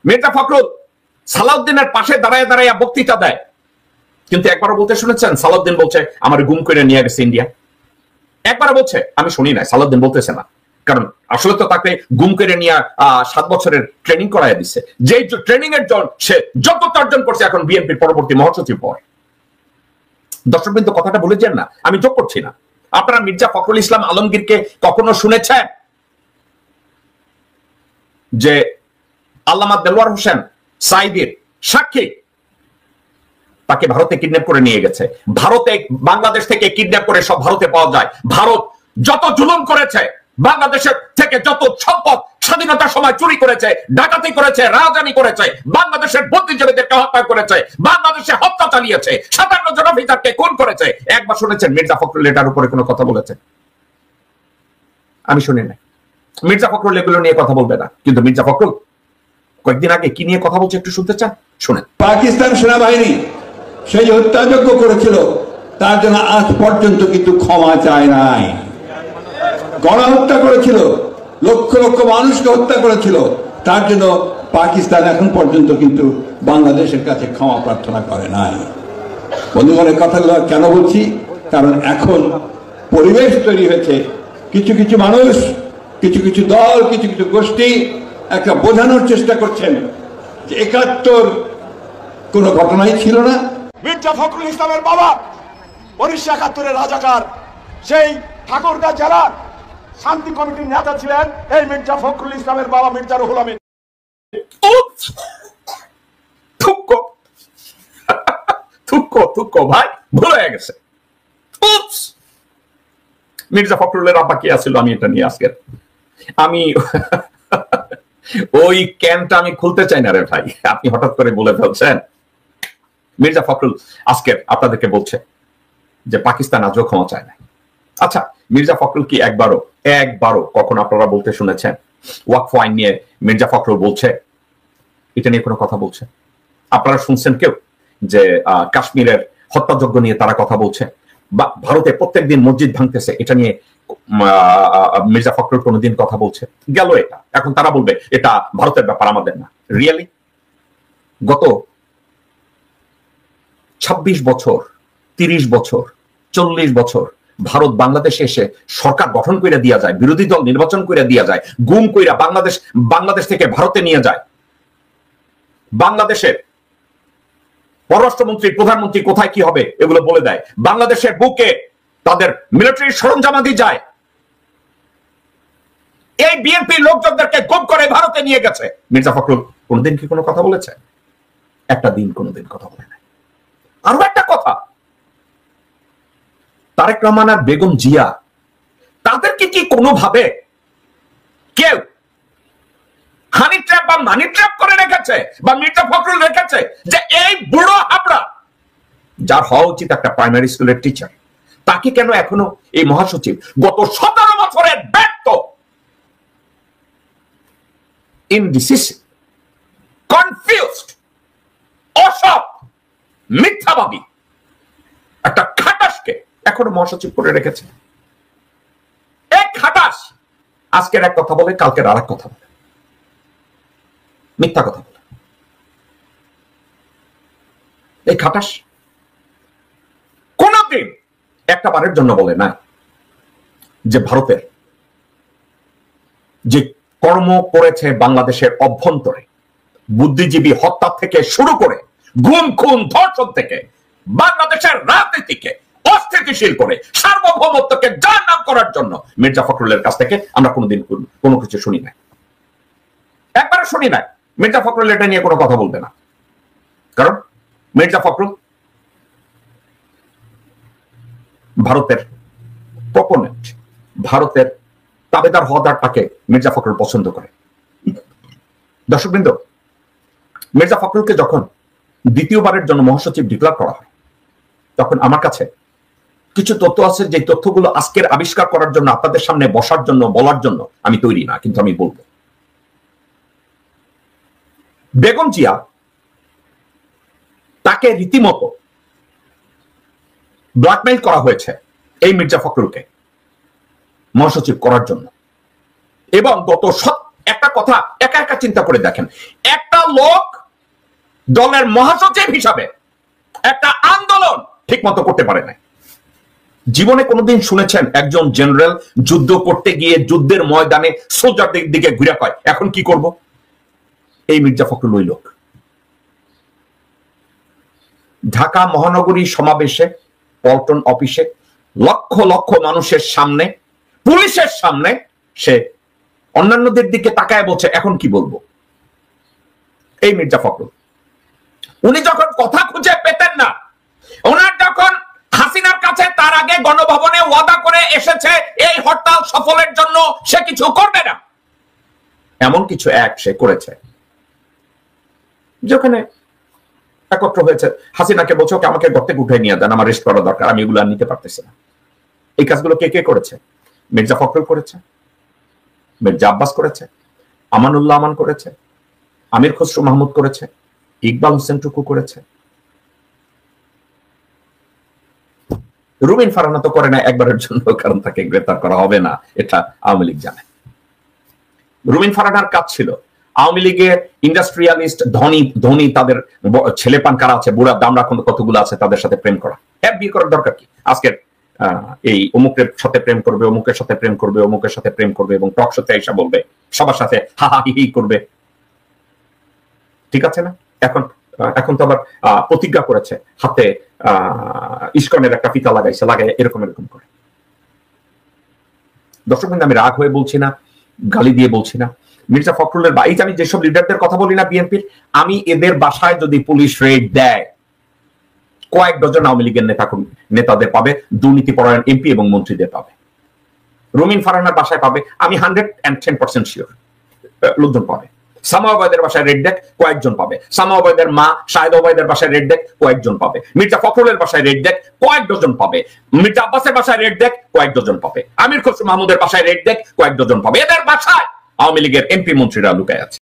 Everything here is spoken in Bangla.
মির্জা ফখরুল সালাউদ্দিনের পাশে দাঁড়ায় দাঁড়ায় বক্তৃতা দেয়, কিন্তু একবারও বলতে শুনেছেন সালাউদ্দিন বলছে আমার গুম করে নিয়ে গেছে ইন্ডিয়া? একবার বলছে? আমি শুনি নাই, সালাউদ্দিন বলতেছে না, কারণ আসলে তো তাকে গুম করে নিয়ে 7 বছরের ট্রেনিং করাই দিচ্ছে, যে ট্রেনিং এর জন্য সে যোগ্যতা অর্জন করছে এখন বিএনপির পরবর্তী মহাসচিব হওয়ার। দর্শক বিন্দু কথাটা ভুলে যান না, আমি যোগ করছি না। আপনারা মির্জা ফখরুল ইসলাম আলমগীরকে কখনো শুনেছেন যে আল্লামা দেলোয়ার হোসেন সাইদির সাক্ষী তাকে ভারতে কিডন্যাপ করে নিয়ে গেছে? ভারতে, বাংলাদেশ থেকে কিডন্যাপ করে সব ভারতে পাওয়া যায়। ভারত যত জুলুম করেছে, বাংলাদেশের থেকে যত সম্পদ স্বাধীনতার সময় চুরি করেছে, ডাকাতি করেছে, রাজধানী করেছে, বাংলাদেশের বুদ্ধিজীবীদেরকে হত্যা করেছে, বাংলাদেশে হত্যা চালিয়েছে, 57 জন অফিসারকে খুন করেছে। একবার শুনেছেন মির্জা ফখরুল এটার উপরে কোনো কথা বলেছে? আমি শুনি নাই। মির্জা ফখরুল এগুলো নিয়ে কথা বলবে না, কিন্তু মির্জা ফখরুল কয়েকদিন আগে কি নিয়ে কথা বলছে একটু শুনতে চান? শুনেন। পাকিস্তান সেনাবাহিনী সেই হত্যাযজ্ঞ করেছিল, তার জন্য আজ পর্যন্ত কিন্তু ক্ষমা চায় নাই। গণহত্যা করেছিল, লক্ষ লক্ষ মানুষকে হত্যা করেছিল, তার জন্য পাকিস্তান এখন পর্যন্ত কিন্তু বাংলাদেশের কাছে ক্ষমা প্রার্থনা করে নাই। বন্ধুগণের কথাগুলো কেন বলছি? কারণ এখন পরিবেশ তৈরি হয়েছে, কিছু কিছু মানুষ, কিছু কিছু দল, কিছু কিছু গোষ্ঠী একটা বোঝানোর চেষ্টা করছেন যে ৭১ কোনো ঘটনাই ছিল না। মির্জা ফখরুল ইসলামের বাবা ১৯৭১-এর রাজাকার, সেই ঠাকুরগাঁ জেলার শান্তি কমিটির নেতা ছিলেন এই মির্জা ফখরুল ইসলামের বাবা মির্জা রুহুল আমিন। ভাই ভুল হয়ে গেছে। মির্জা ফখরুলের আব্বা কে আছিল? আমি এটা নিয়ে আজকে আমি ওই ক্যানটা আমি খুলতে চাই না রে ভাই, আপনি হঠাৎ করে বলে ফেলছেন। মির্জা ফখরুল আজকে আপনাদেরকে বলছে যে পাকিস্তান আজও ক্ষমা চায় না। আচ্ছা, মির্জা ফখরুল কি একবারও কখন আপনারা বলতে শুনেছেন ওয়াকফ আইন নিয়ে মির্জা ফখরুল বলছে? এটা নিয়ে কোনো কথা বলছে? আপনারা শুনছেন কেউ যে কাশ্মীরের হত্যাযজ্ঞ নিয়ে তারা কথা বলছে? বা ভারতে প্রত্যেকদিন মসজিদ ভাঙতেছে, এটা নিয়ে মির্জা ফখরুল কোনোদিন কথা বলছে? গেল এটা, এখন তারা বলবে এটা ভারতের ব্যাপার, আমাদের না। রিয়েলি গত ২৬ বছর, ৩০ বছর, ৪০ বছর ভারত বাংলাদেশে এসে সরকার গঠন করে দিয়া যায়, বিরোধী দল নির্বাচন করে দিয়া যায়, গুম কইরা বাংলাদেশ থেকে ভারতে নিয়ে যায়। বাংলাদেশের পররাষ্ট্রমন্ত্রী, প্রধানমন্ত্রী কোথায় কি হবে এগুলো বলে দেয়। বাংলাদেশের বুকে তাদের মিলিটারি সরঞ্জামাদি যায়। এই বিএনপি লোকজনদেরকে গুম করে ভারতে নিয়ে গেছে। মির্জা ফখরুল কোনদিন কি কোনো কথা বলেছে? একটা দিন কোনদিন কথা বলে নাই। আরো একটা কথা, তারেক রহমান আর বেগম জিয়া তাদেরকে কি কোনোভাবে কেউ হানি ট্র্যাপ বা মানি ট্র্যাপ করে রেখেছে, বা মির্জা ফখরুল রেখেছে যে এই বুড়ো হাবড়া, যার হওয়া উচিত একটা প্রাইমারি স্কুলের টিচার, তাকে কেন এখনো এই মহাসচিব? গত 17 বছরের ব্যর্থ, ইনডিসিসিভ, কনফিউজড, অসৎ, মিথ্যাবাদী একটা খাটাসকে এখনো মহাসচিব করে রেখেছে। এক খাটাস আজকের এক কথা বলে, কালকের আর এক কথা বলে, মিথ্যা কথা বলে। এই খাটাস কোনদিন একটা বারের জন্য বলে না যে ভারতের যে কর্ম করেছে বাংলাদেশের অভ্যন্তরে, বুদ্ধিজীবী হত্যা থেকে শুরু করে গুম খুন ধর্ষণ থেকে বাংলাদেশের রাজনীতিকে অস্থিতিশীল করে সার্বভৌমত্বকে যার নাম করার জন্য মির্জা ফখরুলের কাছ থেকে আমরা কোনোদিন কোনো কিছু শুনি নাই, একবারও শুনি নাই। মির্জা ফখরুল এটা নিয়ে কোনো কথা বলবে না, কারণ মির্জা ফখরুল ভারতের প্রপোনেন্ট, ভারতের তাবেদার হওয়াটাকে মির্জা ফখরুল পছন্দ করে। দর্শকবৃন্দ, মির্জা ফখরুলকে যখন দ্বিতীয়বারের জন্য মহাসচিব ডিক্লেয়ার করা হয়, তখন আমার কাছে কিছু তথ্য আছে, যে তথ্যগুলো আজকের আবিষ্কার করার জন্য, আপনাদের সামনে বসার জন্য, বলার জন্য আমি তৈরি না, কিন্তু আমি বলবো। বেগম জিয়া তাকে রীতিমতো ব্ল্যাকমেইল করা হয়েছে এই মির্জা ফখরুলকে মহাসচিব করার জন্য। এবং গত একটা কথা একা একা চিন্তা করে দেখেন, একটা লোক দলের মহাসচিব হিসাবে একটা আন্দোলন ঠিক মতো করতে পারে নাই। জীবনে কোনোদিন শুনেছেন একজন জেনারেল যুদ্ধ করতে গিয়ে যুদ্ধের ময়দানে সোলজারদের দিকে ঘুরে কয় এখন কি করব? এই মির্জা ফখরুল ওই লোক। ঢাকা মহানগরী সমাবেশে, পল্টন অফিসে লক্ষ লক্ষ মানুষের সামনে, পুলিশের সামনে সে অন্যান্যদের দিকে তাকায় বলছে এখন কি বলবো। এই মির্জা ফখরুল, উনি যখন কথা খুঁজে পেতেন না, ওনার যখন হাসিনার কাছে তার আগে গণভবনে ওয়াদা করে এসেছে এই হরতাল সফলের জন্য সে কিছু করবে না, এমন কিছু এক সে করেছে যেখানে একত্র হয়েছে। হাসিনাকে বলছে ওকে আমাকে গর্তে উঠে নিয়ে দেন, আমার রেস্ট করা দরকার, আমি এগুলো আর নিতে পারতেছি না। এই কাজগুলো কে কে করেছে? মির্জা ফখরুল করেছে, মির্জা আব্বাস করেছে, আমানুল্লাহ আমান করেছে, আমির খসরু মাহমুদ করেছে, ইকবাল হোসেন টুকু করেছে। রুমিন ফারহানা তো করে না একবারের জন্য, কারণ তাকে গ্রেফতার করা হবে না, এটা আওয়ামী লীগ জানে। রুমিন ফারহানার কাজ ছিল আওয়ামী লীগের ইন্ডাস্ট্রিয়ালিস্ট ধনী তাদের ছেলে পান কারা আছে, বুড়া দামরা কতগুলো আছে, তাদের সাথে প্রেম করা। বিয়ে করার দরকার কি? আজকের এই অমুকের সাথে প্রেম করবে, অমুকের সাথে প্রেম করবে, অমুকের সাথে প্রেম করবে এবং টক শোতে এসে বলবে, সবার সাথে হা হা হি হি করবে, ঠিক আছে না? এখন তো আবার প্রতিজ্ঞা করেছে, হাতে ইস্কনের একটা ফিতা লাগাইছে, লাগাই এরকম করে। দর্শক আমি রাগ হয়ে বলছি না, গালি দিয়ে বলছি না। মির্জা ফখরুলের বা এই যে আমি যেসব লিডারদের কথা বলি না বিএনপির, আমি এদের বাসায় যদি পুলিশ রেড দেয় কয়েক ডজন আওয়ামী লীগের নেতাদের পাবে, দুর্নীতিপরায়ণ এমপি এবং মন্ত্রীদের পাবে। রুমিন ফারহানার বাসায় পাবে, আমি 110% শিওর লোকজন পাবে। সামা ওবায়দের বাসায় রেড দেখ কয়েকজন পাবে, সামা ওবায়দের মা শাহেদ ওবায়দের বাসায় রেড দেখ কয়েকজন পাবে, মির্জা ফখরুলের বাসায় রেড দেখ কয়েক ডজন পাবে, মির্জা আব্বাসের বাসায় রেড দেখ কয়েক ডজন পাবে, আমির খসরু মাহমুদের বাসায় রেড দেখ কয়েক ডজন পাবে। এদের বাসায় আওয়ামী লীগের এমপি মন্ত্রীরা লুকায় আছে।